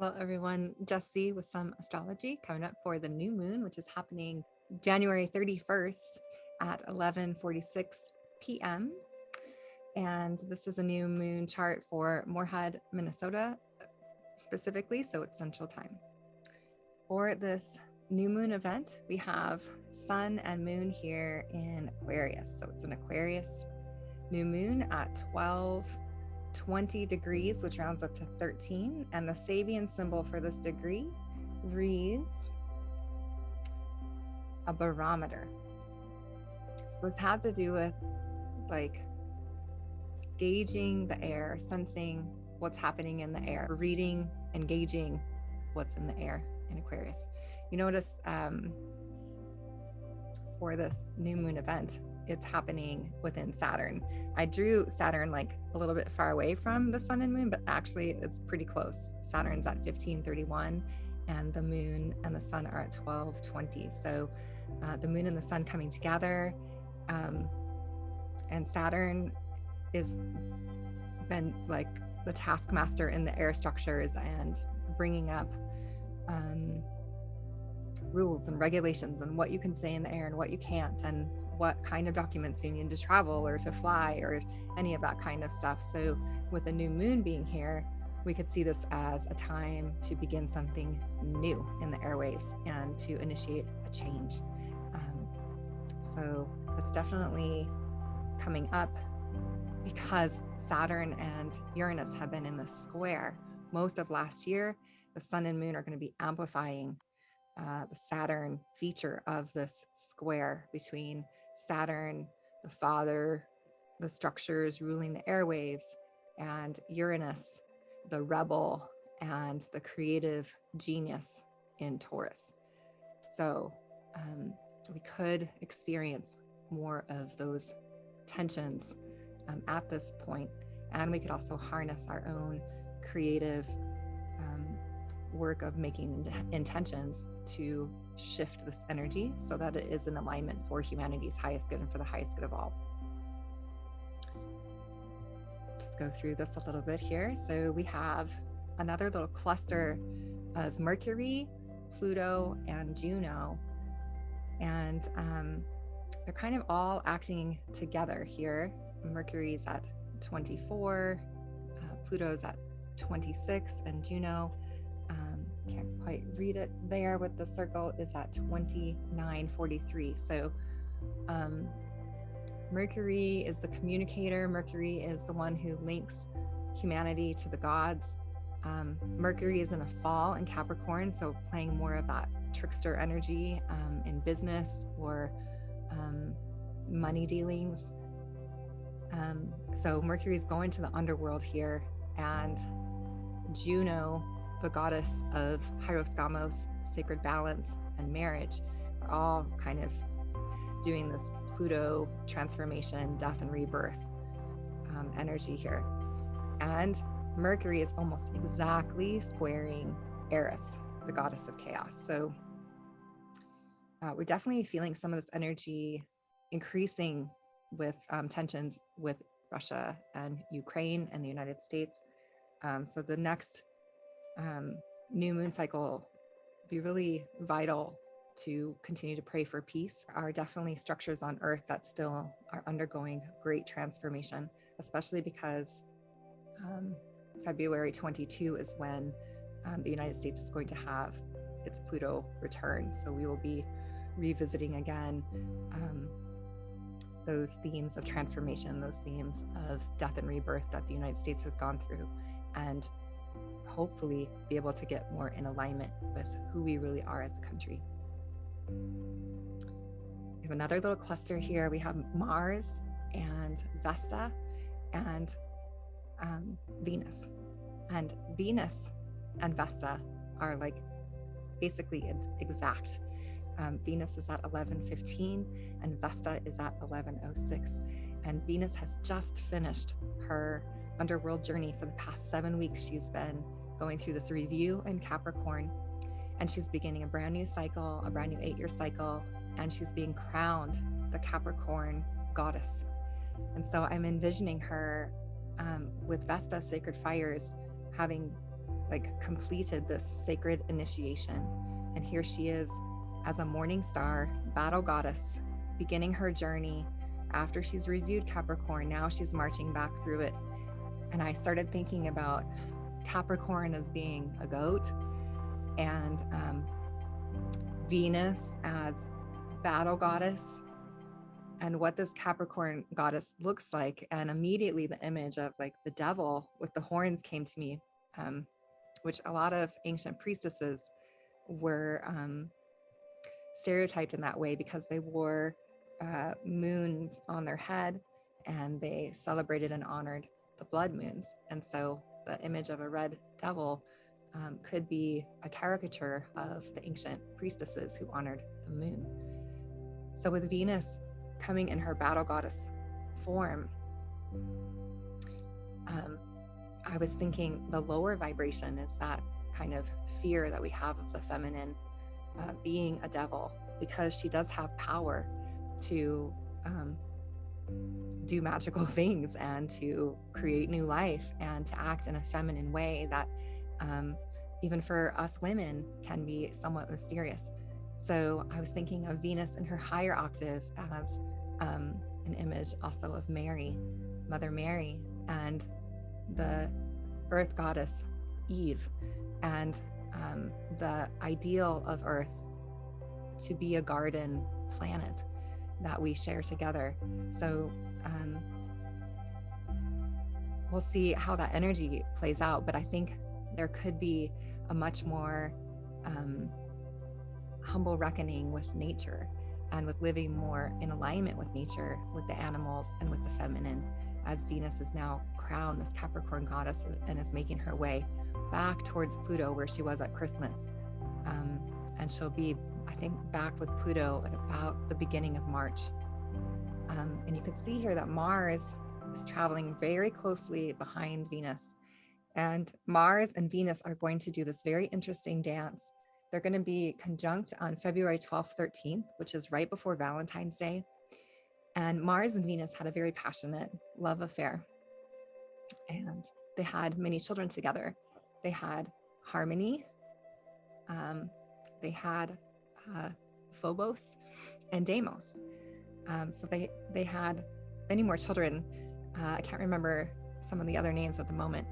Well, everyone, Jesse with some astrology coming up for the new moon, which is happening January 31st at 11:46 p.m. And this is a new moon chart for Moorhead, Minnesota, specifically, so it's Central Time. For this new moon event, we have Sun and Moon here in Aquarius. So it's an Aquarius new moon at 12:20 degrees, which rounds up to 13. And the Sabian symbol for this degree reads a barometer. So this had to do with like gauging the air, sensing what's happening in the air, reading and gauging what's in the air in Aquarius. You notice for this new moon event, it's happening within Saturn. I drew Saturn like a little bit far away from the sun and moon, but actually it's pretty close. Saturn's at 15:31 and the moon and the sun are at 12:20. So the moon and the sun coming together, and Saturn is been like the taskmaster in the air structures and bringing up rules and regulations and what you can say in the air and what you can't, and what kind of documents you need to travel or to fly or any of that kind of stuff. So with a new moon being here, we could see this as a time to begin something new in the airwaves and to initiate a change. So that's definitely coming up because Saturn and Uranus have been in the square most of last year. The sun and moon are going to be amplifying the Saturn feature of this square between Saturn, the father, the structures ruling the airwaves, and Uranus, the rebel and the creative genius in Taurus. So we could experience more of those tensions at this point, and we could also harness our own creative work of making intentions to shift this energy so that it is in alignment for humanity's highest good and for the highest good of all. Just go through this a little bit here. So we have another little cluster of Mercury, Pluto, and Juno, and they're kind of all acting together here. Mercury's at 24, Pluto's at 26, and Juno, can't quite read it there with the circle, is at 29:43. So Mercury is the communicator. Mercury is the one who links humanity to the gods. Mercury is in a fall in Capricorn, so playing more of that trickster energy in business or money dealings. So Mercury is going to the underworld here, and Juno, the goddess of Hieroskamos, sacred balance, and marriage, are all kind of doing this Pluto transformation, death and rebirth energy here. And Mercury is almost exactly squaring Eris, the goddess of chaos. So we're definitely feeling some of this energy increasing with tensions with Russia and Ukraine and the United States. So the next new moon cycle will be really vital to continue to pray for peace. There are definitely structures on Earth that still are undergoing great transformation, especially because February 22 is when the United States is going to have its Pluto return. So we will be revisiting again those themes of transformation, those themes of death and rebirth that the United States has gone through, and hopefully be able to get more in alignment with who we really are as a country. We have another little cluster here. We have Mars and Vesta and Venus. And Venus and Vesta are like basically exact. Venus is at 11:15 and Vesta is at 11:06. And Venus has just finished her underworld journey. For the past 7 weeks, she's been going through this review in Capricorn, and she's beginning a brand new cycle, a brand new 8-year cycle, and she's being crowned the Capricorn goddess. And so I'm envisioning her with Vesta sacred fires having like completed this sacred initiation. And here she is as a morning star, battle goddess, beginning her journey after she's reviewed Capricorn. Now she's marching back through it. And I started thinking about Capricorn as being a goat, and Venus as battle goddess, and what this Capricorn goddess looks like. And immediately the image of like the devil with the horns came to me, which a lot of ancient priestesses were stereotyped in that way because they wore moons on their head, and they celebrated and honored the blood moons. And so the image of a red devil could be a caricature of the ancient priestesses who honored the moon. So with Venus coming in her battle goddess form, I was thinking the lower vibration is that kind of fear that we have of the feminine being a devil, because she does have power to do magical things and to create new life and to act in a feminine way that even for us women can be somewhat mysterious. So I was thinking of Venus in her higher octave as an image also of Mary, Mother Mary, and the earth goddess Eve, and the ideal of Earth to be a garden planet that we share together. So we'll see how that energy plays out, but I think there could be a much more humble reckoning with nature and with living more in alignment with nature, with the animals and with the feminine, as Venus is now crowned this Capricorn goddess and is making her way back towards Pluto, where she was at Christmas. And she'll be, I think, back with Pluto at about the beginning of March. And you can see here that Mars is traveling very closely behind Venus. And Mars and Venus are going to do this very interesting dance. They're going to be conjunct on February 12th, 13th, which is right before Valentine's Day. And Mars and Venus had a very passionate love affair. And they had many children together. They had Harmony. They had Phobos and Deimos. So they had many more children. I can't remember some of the other names at the moment.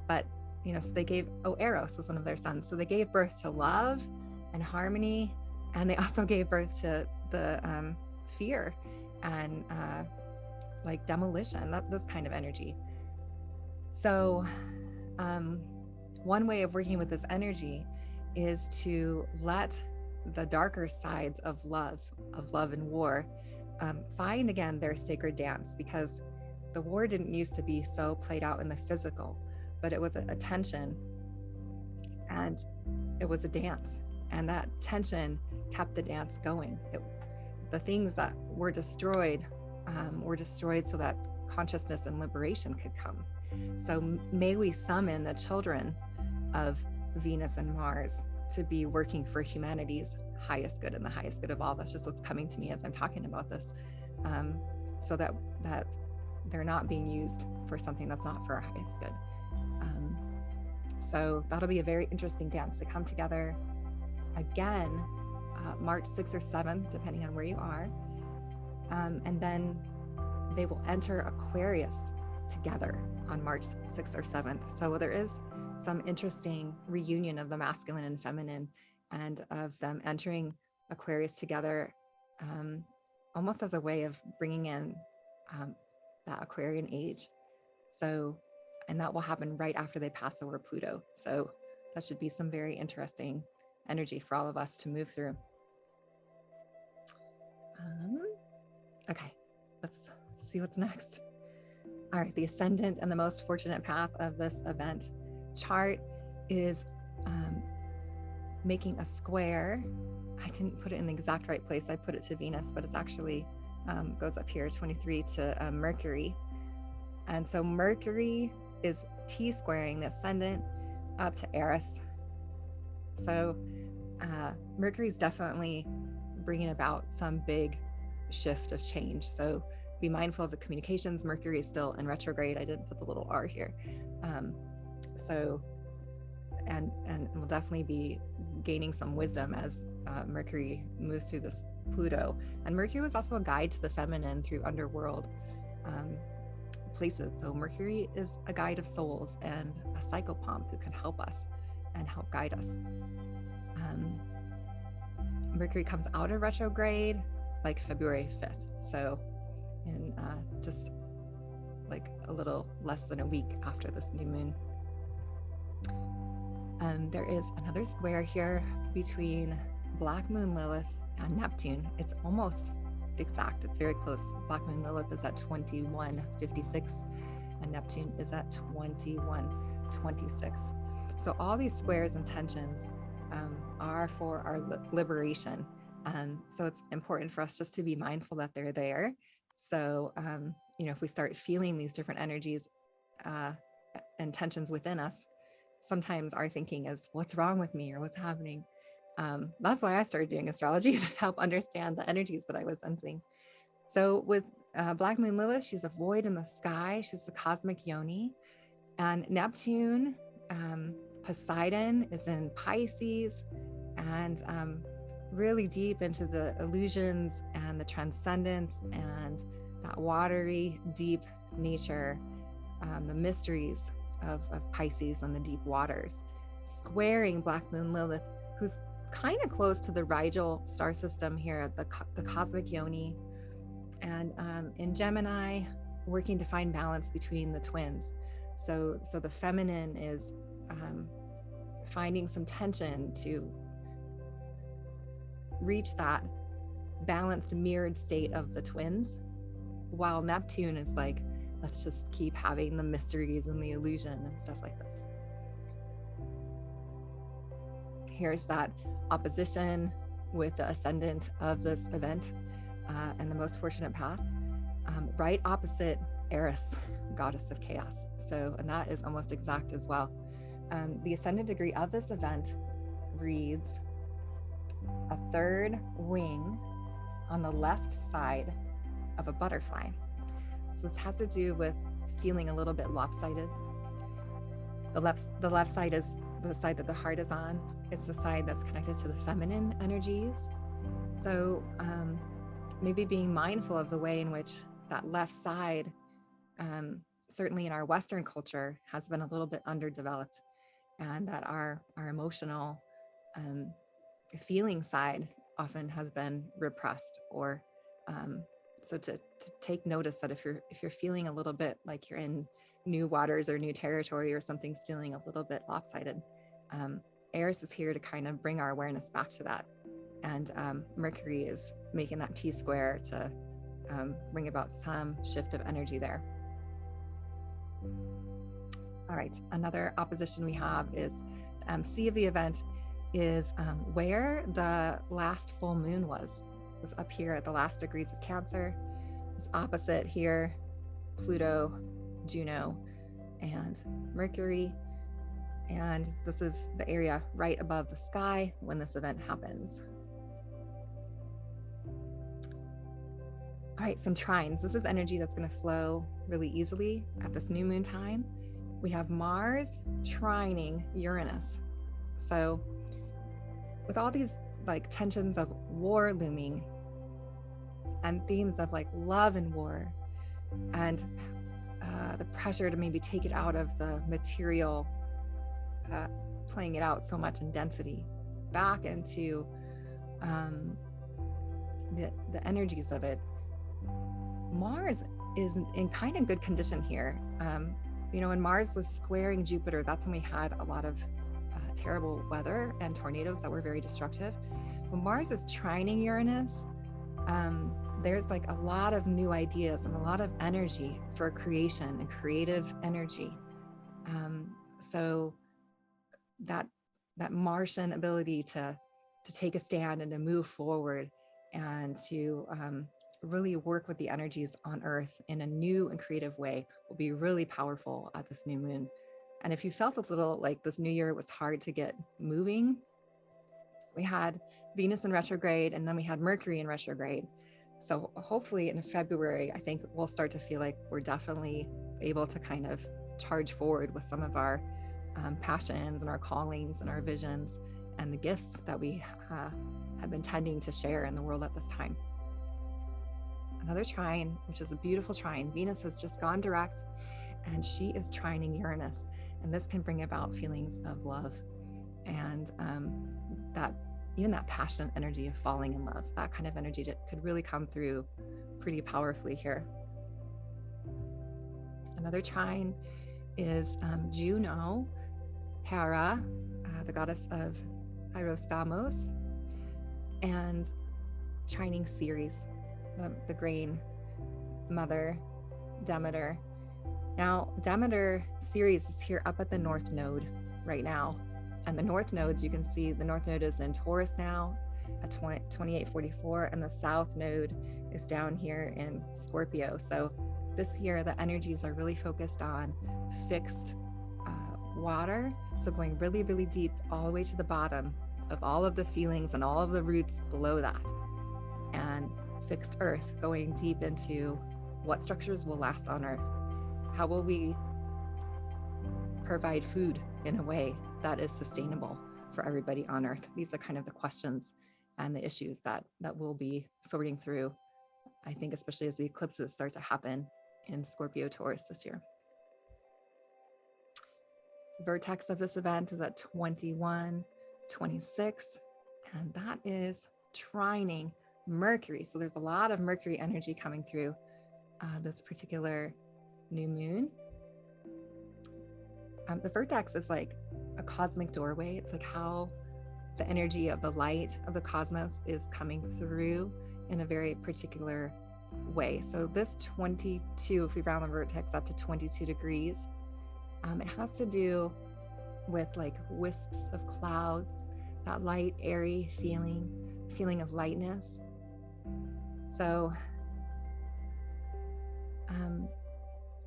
But, so they gave, Eros was one of their sons. So they gave birth to love and harmony. And they also gave birth to the fear and like demolition, this kind of energy. So one way of working with this energy is to let the darker sides of love and war find again their sacred dance, because the war didn't used to be so played out in the physical, but it was a tension and it was a dance, and that tension kept the dance going. The things that were destroyed so that consciousness and liberation could come. So may we summon the children of Venus and Mars to be working for humanity's highest good and the highest good of all. That's just what's coming to me as I'm talking about this, so that they're not being used for something that's not for our highest good. So that'll be a very interesting dance to come together again, March 6th or 7th, depending on where you are. And then they will enter Aquarius together on March 6th or 7th. So there is some interesting reunion of the masculine and feminine, and of them entering Aquarius together, almost as a way of bringing in that Aquarian age. So, and that will happen right after they pass over Pluto. So that should be some very interesting energy for all of us to move through. Okay, let's see what's next. All right, the ascendant and the most fortunate path of this event chart is making a square. I didn't put it in the exact right place. I put it to Venus, but it's actually goes up here, 23 to Mercury. And so Mercury is T-squaring the ascendant up to Eris. So Mercury's definitely bringing about some big shift of change. So be mindful of the communications. Mercury is still in retrograde. I didn't put the little R here. So and we'll definitely be gaining some wisdom as Mercury moves through this Pluto. And Mercury was also a guide to the feminine through underworld places. So Mercury is a guide of souls and a psychopomp who can help us and help guide us. Mercury comes out of retrograde like February 5th. So in just like a little less than a week after this new moon. There is another square here between Black Moon Lilith and Neptune. It's almost exact. It's very close. Black Moon Lilith is at 21:56 and Neptune is at 21:26. So all these squares and tensions are for our liberation. So it's important for us just to be mindful that they're there. So, if we start feeling these different energies and tensions within us, sometimes our thinking is, what's wrong with me or what's happening? That's why I started doing astrology, to help understand the energies that I was sensing. So with Black Moon Lilith, she's a void in the sky. She's the cosmic yoni. And Neptune, Poseidon, is in Pisces, and really deep into the illusions and the transcendence and that watery, deep nature, the mysteries of Pisces and the deep waters, squaring Black Moon Lilith, who's kind of close to the Rigel star system here, the cosmic yoni, and in Gemini, working to find balance between the twins. So the feminine is finding some tension to reach that balanced, mirrored state of the twins, while Neptune is like, let's just keep having the mysteries and the illusion and stuff like this. Here's that opposition with the ascendant of this event and the most fortunate path, right opposite Eris, goddess of chaos. So, and that is almost exact as well. The ascendant degree of this event reads a third wing on the left side of a butterfly. So this has to do with feeling a little bit lopsided. The left side is the side that the heart is on. It's the side that's connected to the feminine energies. So maybe being mindful of the way in which that left side, certainly in our Western culture, has been a little bit underdeveloped, and that our emotional feeling side often has been repressed, or so to take notice that if you're feeling a little bit like you're in new waters or new territory, or something's feeling a little bit lopsided, Eris is here to kind of bring our awareness back to that. And Mercury is making that T-square to bring about some shift of energy there. All right, another opposition we have is the MC of the event is where the last full moon was up here at the last degrees of Cancer. It's opposite here, Pluto, Juno, and Mercury. And this is the area right above the sky when this event happens. All right, some trines. This is energy that's going to flow really easily at this new moon time. We have Mars trining Uranus. So with all these like tensions of war looming and themes of like love and war, and the pressure to maybe take it out of the material, playing it out so much in density, back into the energies of it. Mars is in kind of good condition here. When Mars was squaring Jupiter, that's when we had a lot of terrible weather and tornadoes that were very destructive. When Mars is trining Uranus, there's like a lot of new ideas and a lot of energy for creation and creative energy. So that Martian ability to take a stand and to move forward and to really work with the energies on Earth in a new and creative way will be really powerful at this new moon. And if you felt a little like this new year was hard to get moving, we had Venus in retrograde, and then we had Mercury in retrograde. So hopefully in February, I think we'll start to feel like we're definitely able to kind of charge forward with some of our passions and our callings and our visions and the gifts that we have been tending to share in the world at this time. Another trine, which is a beautiful trine. Venus has just gone direct and she is trining Uranus. And this can bring about feelings of love and even that passionate energy of falling in love, that kind of energy that could really come through pretty powerfly here. Another trine is Juno, Hera, the goddess of Hieroskamos, and trining Ceres, the grain mother, Demeter. Now, Demeter, Ceres is here up at the North Node right now. And the North Nodes, you can see the North Node is in Taurus now at 2844, and the South Node is down here in Scorpio. So this year, the energies are really focused on fixed water. So going really, really deep all the way to the bottom of all of the feelings and all of the roots below that. And fixed earth, going deep into what structures will last on earth. How will we provide food in a way that is sustainable for everybody on earth? These are kind of the questions and the issues that we'll be sorting through, I think, especially as the eclipses start to happen in Scorpio Taurus this year. Vertex of this event is at 2126, and that is trining Mercury. So there's a lot of Mercury energy coming through this particular new moon. The vertex is like a cosmic doorway. It's like how the energy of the light of the cosmos is coming through in a very particular way. So this 22, if we round the vertex up to 22 degrees, it has to do with like wisps of clouds, that light, airy feeling of lightness. So,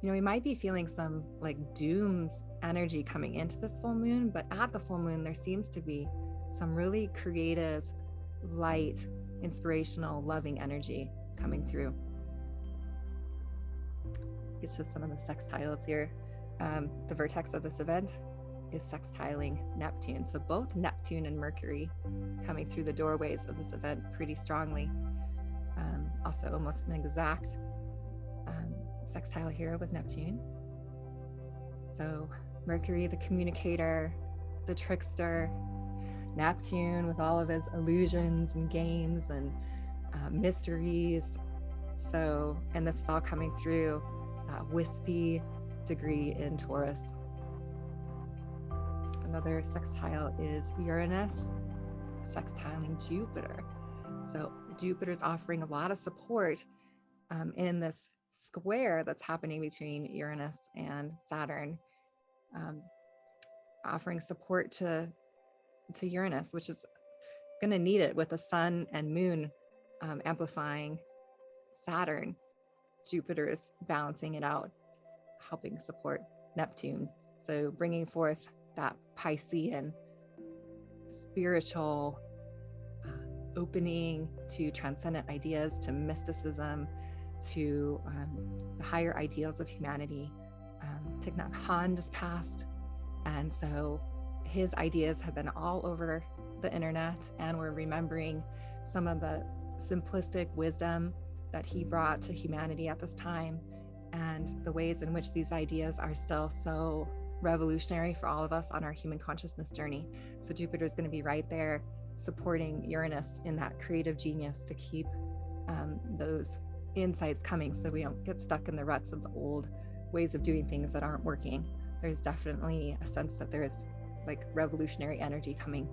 we might be feeling some like dooms energy coming into this full moon, but at the full moon, there seems to be some really creative, light, inspirational, loving energy coming through. It's just some of the sextiles here. The vertex of this event is sextiling Neptune. So both Neptune and Mercury coming through the doorways of this event pretty strongly. Also almost an exact sextile here with Neptune. So Mercury, the communicator, the trickster, Neptune with all of his illusions and games and mysteries. So, and this is all coming through that wispy degree in Taurus. Another sextile is Uranus, sextiling Jupiter. So Jupiter's offering a lot of support in this square that's happening between Uranus and Saturn, offering support to Uranus, which is going to need it with the sun and moon amplifying Saturn. Jupiter is balancing it out, helping support Neptune. So bringing forth that Piscean spiritual opening to transcendent ideas, to mysticism, to the higher ideals of humanity. Thich Nhat Hanh just passed, and so his ideas have been all over the internet, and we're remembering some of the simplistic wisdom that he brought to humanity at this time, and the ways in which these ideas are still so revolutionary for all of us on our human consciousness journey. So Jupiter is going to be right there supporting Uranus in that creative genius to keep those insights coming, so we don't get stuck in the ruts of the old ways of doing things that aren't working. There's definitely a sense that there's like revolutionary energy coming.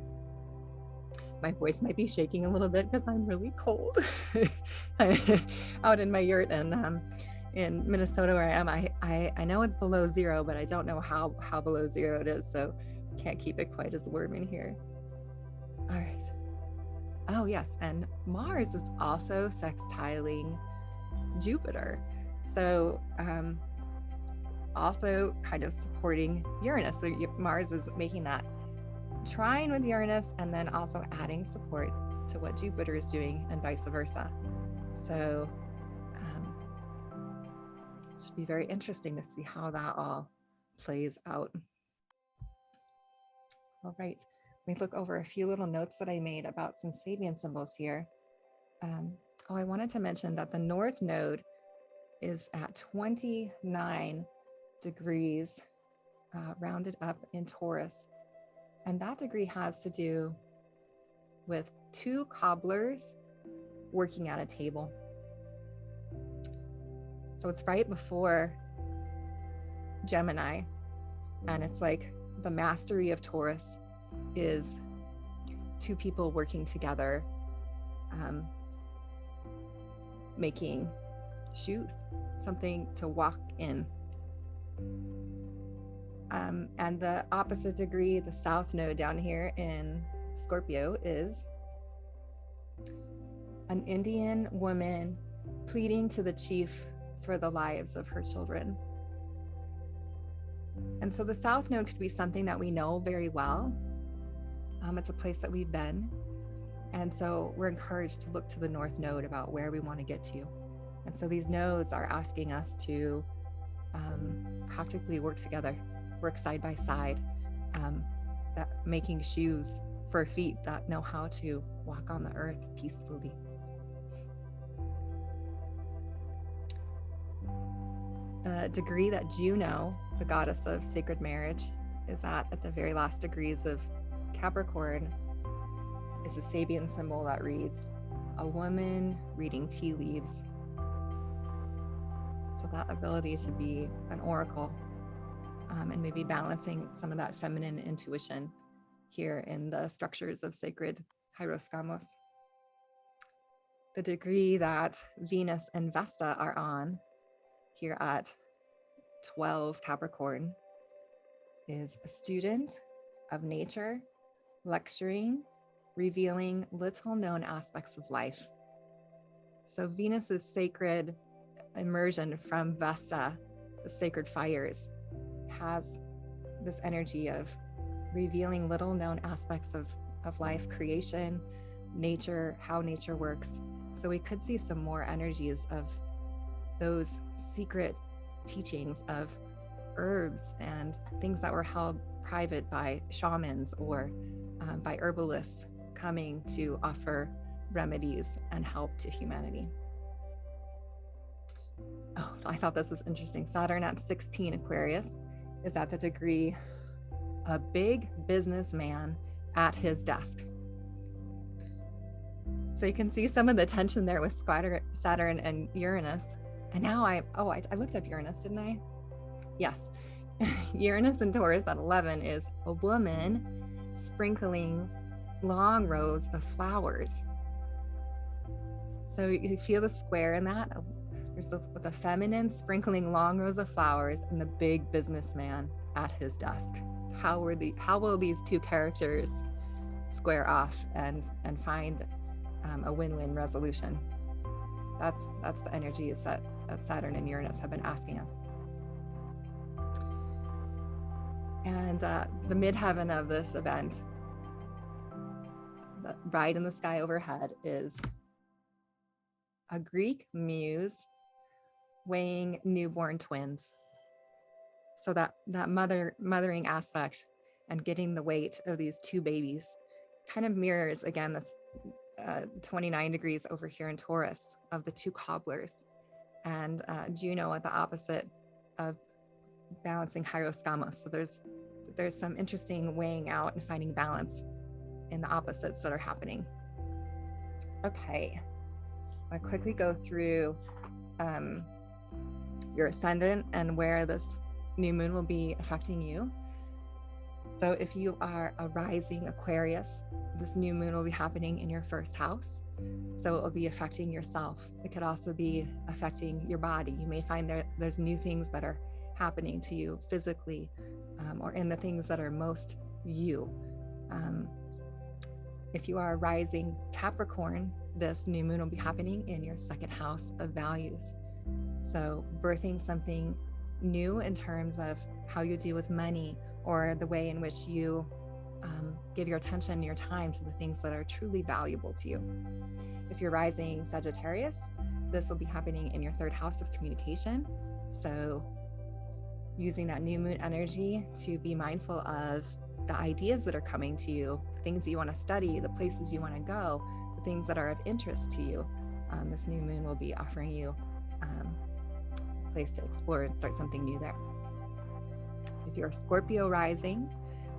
My voice might be shaking a little bit because I'm really cold. I'm out in my yurt, and in Minnesota where I am, I know it's below zero, but I don't know how below zero it is, so can't keep it quite as warm in here. All right. Oh yes, and Mars is also sextiling Jupiter. So also kind of supporting Uranus. So Mars is making that trine with Uranus and then also adding support to what Jupiter is doing and vice versa. So it should be very interesting to see how that all plays out. All right, let me look over a few little notes that I made about some Sabian symbols here. I wanted to mention that the North Node is at 29 degrees rounded up in Taurus. And that degree has to do with two cobblers working at a table. So it's right before Gemini. And it's like the mastery of Taurus is two people working together, making shoes, something to walk in. And the opposite degree, the South Node down here in Scorpio, is an Indian woman pleading to the chief for the lives of her children. And so the South Node could be something that we know very well. It's a place that we've been. And so we're encouraged to look to the North Node about where we want to get to. And so these nodes are asking us to practically work together, work side by side, making shoes for feet that know how to walk on the earth peacefully. The degree that Juno, the goddess of sacred marriage, is at the very last degrees of Capricorn, is a Sabian symbol that reads, a woman reading tea leaves. So that ability to be an oracle, and maybe balancing some of that feminine intuition here in the structures of sacred Hieroskamos. The degree that Venus and Vesta are on here at 12 Capricorn is a student of nature, lecturing, revealing little known aspects of life. So Venus's sacred immersion from Vesta, the sacred fires, has this energy of revealing little known aspects of life, creation, nature, how nature works. So we could see some more energies of those secret teachings of herbs and things that were held private by shamans or by herbalists coming to offer remedies and help to humanity. Oh, I thought this was interesting. Saturn at 16 Aquarius is at the degree a big businessman at his desk. So you can see some of the tension there with Saturn and Uranus. And now I looked up Uranus, didn't I? Yes. Uranus in Taurus at 11 is a woman sprinkling long rows of flowers. So you feel the square in that? There's the feminine sprinkling long rows of flowers and the big businessman at his desk. How will these two characters square off and find a win-win resolution? That's the energies that Saturn and Uranus have been asking us. And the midheaven of this event, right in the sky overhead, is a Greek muse weighing newborn twins. So that mothering aspect and getting the weight of these two babies kind of mirrors, again, this 29 degrees over here in Taurus of the two cobblers, and Juno at the opposite of balancing Hieroskamos. So there's some interesting weighing out and finding balance in the opposites that are happening. Okay, I'll quickly go through your ascendant and where this new moon will be affecting you. So if you are a rising Aquarius, this new moon will be happening in your first house. So it will be affecting yourself. It could also be affecting your body. You may find there's new things that are happening to you physically, or in the things that are most you. If you are a rising Capricorn, this new moon will be happening in your second house of values. So birthing something new in terms of how you deal with money, or the way in which you give your attention and your time to the things that are truly valuable to you. If you're rising Sagittarius, this will be happening in your third house of communication. So using that new moon energy to be mindful of the ideas that are coming to you, the things you want to study, the places you want to go, the things that are of interest to you. This new moon will be offering you a place to explore and start something new there. If you're Scorpio rising,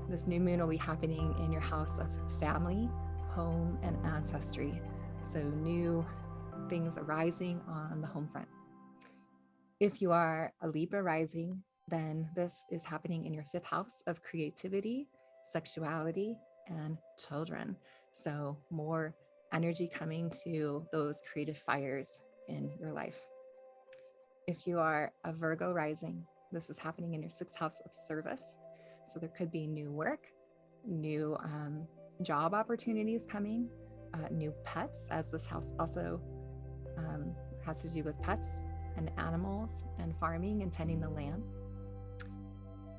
this new moon will be happening in your house of family, home, and ancestry. So new things arising on the home front. If you are a Libra rising, then this is happening in your 5th house of creativity, sexuality, and children. So more energy coming to those creative fires in your life. If you are a Virgo rising, this is happening in your 6th house of service. So there could be new work, new job opportunities coming, new pets, as this house also has to do with pets and animals and farming and tending the land.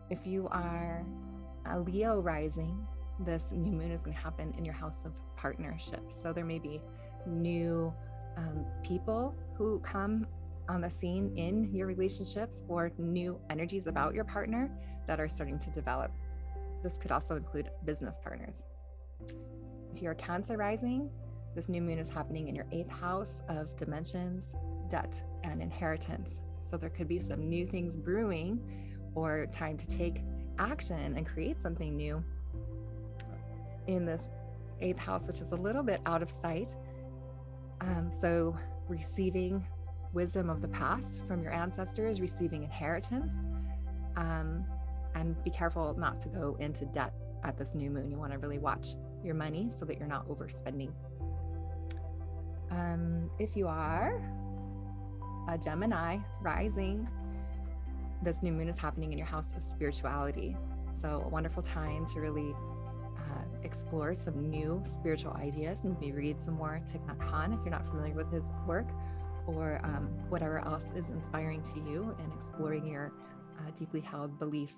If you are a Leo rising, this new moon is going to happen in your house of partnerships. So there may be new people who come on the scene in your relationships, or new energies about your partner that are starting to develop. This could also include business partners. If you're a Cancer rising, this new moon is happening in your 8th house of dimensions, debt, and inheritance. So there could be some new things brewing, or time to take action and create something new in this 8th house, which is a little bit out of sight. So receiving wisdom of the past from your ancestors, receiving inheritance, and be careful not to go into debt at this new moon. You want to really watch your money so that you're not overspending. If you are a Gemini rising, this new moon is happening in your house of spirituality. So a wonderful time to really explore some new spiritual ideas, and maybe read some more Thich Nhat Hanh if you're not familiar with his work, or whatever else is inspiring to you and exploring your deeply held beliefs.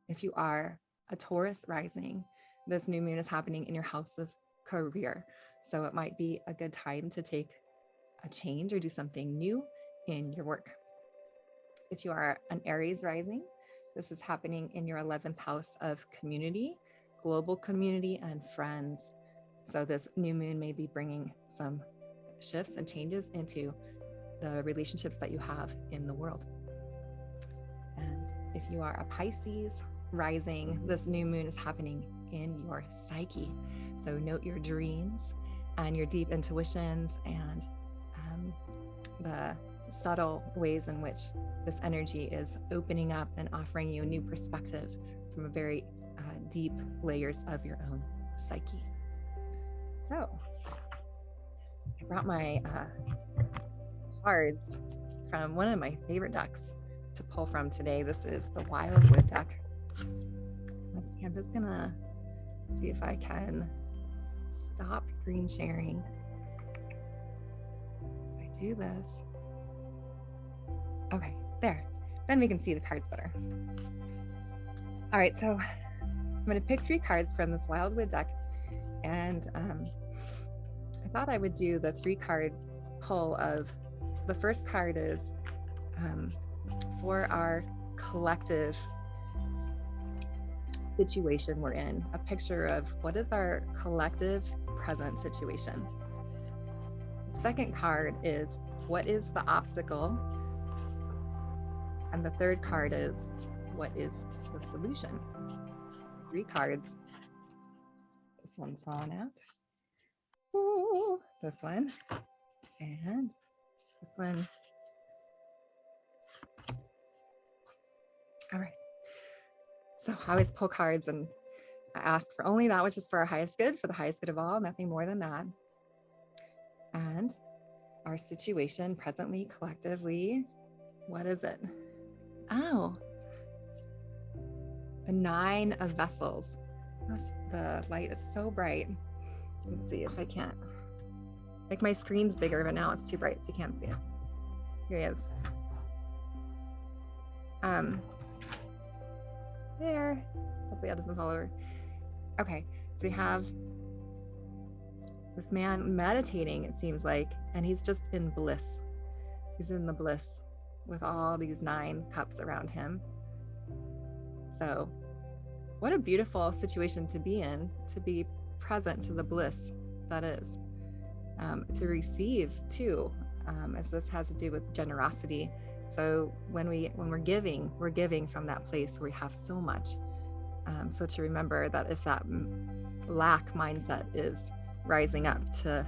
If you are a Taurus rising, this new moon is happening in your house of career. So it might be a good time to take a change or do something new in your work. If you are an Aries rising, this is happening in your 11th house of community, global community, and friends. So this new moon may be bringing some shifts and changes into the relationships that you have in the world. And if you are a Pisces rising, this new moon is happening in your psyche. So note your dreams and your deep intuitions, and the subtle ways in which this energy is opening up and offering you a new perspective from a very deep layers of your own psyche. So I brought my cards from one of my favorite decks to pull from today. This is the Wildwood deck. Let's see, I'm just gonna see if I can stop screen sharing. If I do this, okay, there. Then we can see the cards better. All right, so I'm gonna pick 3 cards from this Wildwood deck, and I thought I would do the 3-card pull of, the first card is for our collective situation we're in, a picture of what is our collective present situation. The second card is what is the obstacle, and the third card is what is the solution. 3 cards. This one's falling out. Ooh, this one, and this one. All right. So I always pull cards and I ask for only that which is for our highest good, for the highest good of all, nothing more than that. And our situation presently, collectively, what is it? Oh, the 9 of Vessels. The light is so bright. Let's see if I can't. Like, my screen's bigger, but now it's too bright, so you can't see it. Here he is. There. Hopefully that doesn't fall over. Okay, so we have this man meditating, it seems like, and he's just in bliss. He's in the bliss with all these 9 cups around him. So what a beautiful situation to be in, to be present to the bliss that is, to receive too, as this has to do with generosity. So when we're giving from that place where we have so much. So to remember that if that lack mindset is rising up, to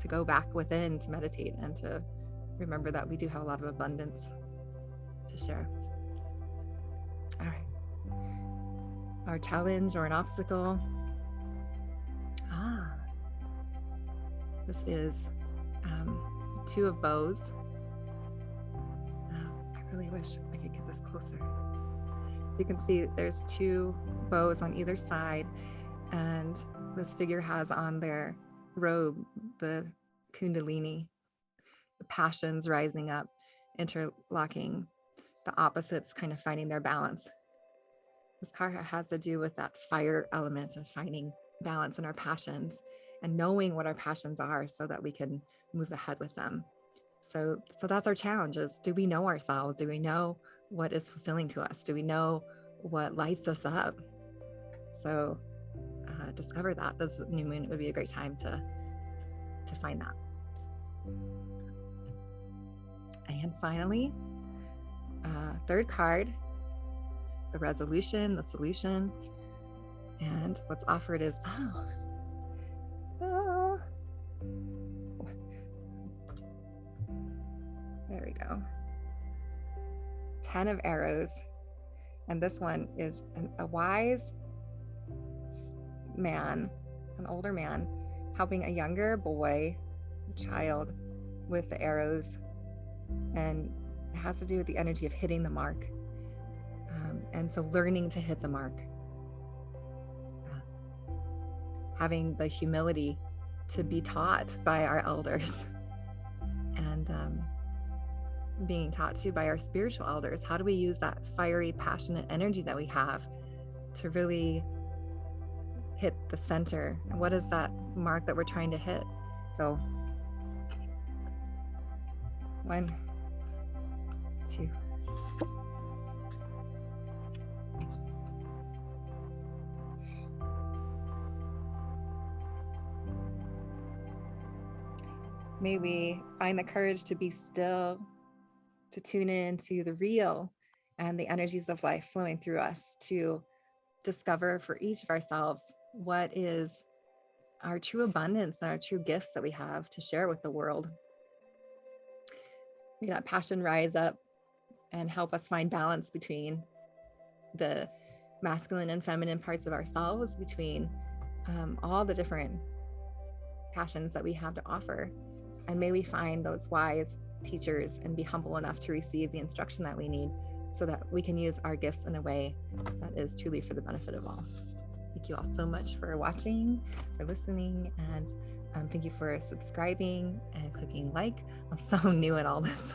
go back within, to meditate, and to remember that we do have a lot of abundance to share. All right. Our challenge or an obstacle. This is Two of Bows. I really wish I could get this closer. So you can see there's two bows on either side, and this figure has on their robe the Kundalini, the passions rising up, interlocking, the opposites kind of finding their balance. This card has to do with that fire element of finding balance in our passions and knowing what our passions are so that we can move ahead with them. So that's our challenge, is, do we know ourselves? Do we know what is fulfilling to us? Do we know what lights us up? So discover that. This new moon would be a great time to find that. And finally, third card, the resolution, the solution. And what's offered is, there we go. 10 of Arrows. And this one is a wise man, an older man, helping a younger boy, child, with the arrows. And it has to do with the energy of hitting the mark. And so learning to hit the mark. Having the humility to be taught by our elders. And being taught to by our spiritual elders. How do we use that fiery, passionate energy that we have to really hit the center? And what is that mark that we're trying to hit? So 1, 2. May we find the courage to be still, to tune in to the real and the energies of life flowing through us, to discover for each of ourselves what is our true abundance and our true gifts that we have to share with the world. May that passion rise up and help us find balance between the masculine and feminine parts of ourselves, between all the different passions that we have to offer. And may we find those wise teachers and be humble enough to receive the instruction that we need so that we can use our gifts in a way that is truly for the benefit of all. Thank you all so much for watching, for listening, and thank you for subscribing and clicking like. I'm so new at all this.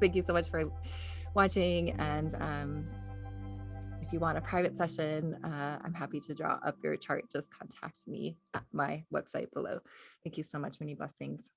Thank you so much for watching. And if you want a private session, I'm happy to draw up your chart. Just contact me at my website below. Thank you so much. Many blessings.